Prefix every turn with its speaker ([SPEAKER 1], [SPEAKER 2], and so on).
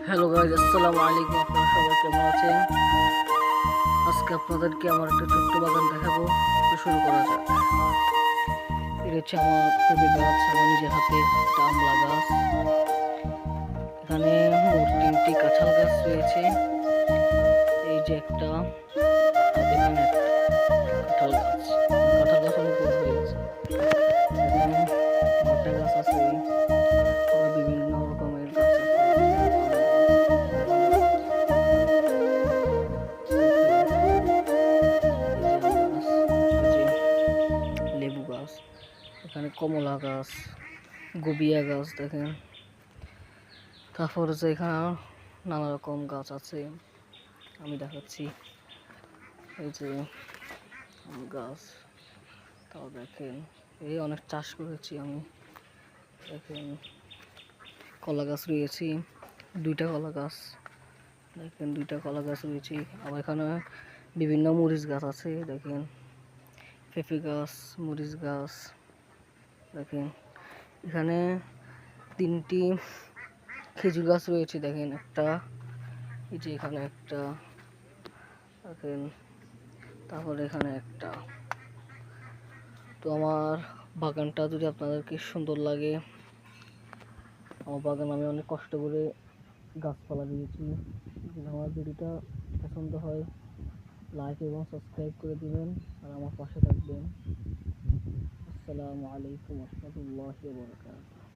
[SPEAKER 1] Hello guys, আসসালামু আলাইকুম। আপনারা সবাই কেমন আছেন? আজকে আপনাদেরকে আমার একটা ছোট্ট বাগান দেখাবো। তো শুরু করা যাক। এটা হচ্ছে আমার পেঁপে গাছ, আমার নিজের হাতে একটা আমলা গাছ। এখানে মোট 3টি কাঁঠাল গাছ রয়েছে। এই যে একটা, আর এখানে একটা কাঁঠাল গাছ। কাঁঠাল গাছ অনেক বড় হয়ে গেছে। এখানে ভুট্টা গাছ আছে, আবার বিভিন্ন রকমের গাছ আছে, আম গাছ, বাদাম গাছ, এই যে আম গাছ, এই যে লেবু গাছ, এখানে কমলা গাছ, গবিয়া গাছ দেখেন। তারপর যে এখানে নানা রকম গাছ আছে, আমি দেখাচ্ছি। এই যে আম গাছ, তাও দেখেন, এই অনেক চাষ করেছি আমি। দেখেন কলা গাছ রয়েছে, 2টা কলা গাছ, দেখেন 2টা কলা গাছ রয়েছে। আবার এখানে বিভিন্ন মরিচ গাছ আছে, দেখেন পেঁপে গাছ, মরিচ গাছ, দেখেন এখানে 3টি খেজুর গাছ রয়েছে, দেখেন একটা, এই যে এখানে একটা, দেখেন তারপরে এখানে একটা। তো আমার বাগানটা যদি আপনাদেরকে সুন্দর লাগে, আমার বাগান আমি অনেক কষ্ট করে গাছপালা দিয়েছি। যদি আমার ভিডিওটা পছন্দ হয়, লাইক এবং সাবস্ক্রাইব করে দিবেন আর আমার পাশে থাকবেন। আসসালামু আলাইকুম ওয়া রাহমাতুল্লাহি ওয়া বারাকাতুহু।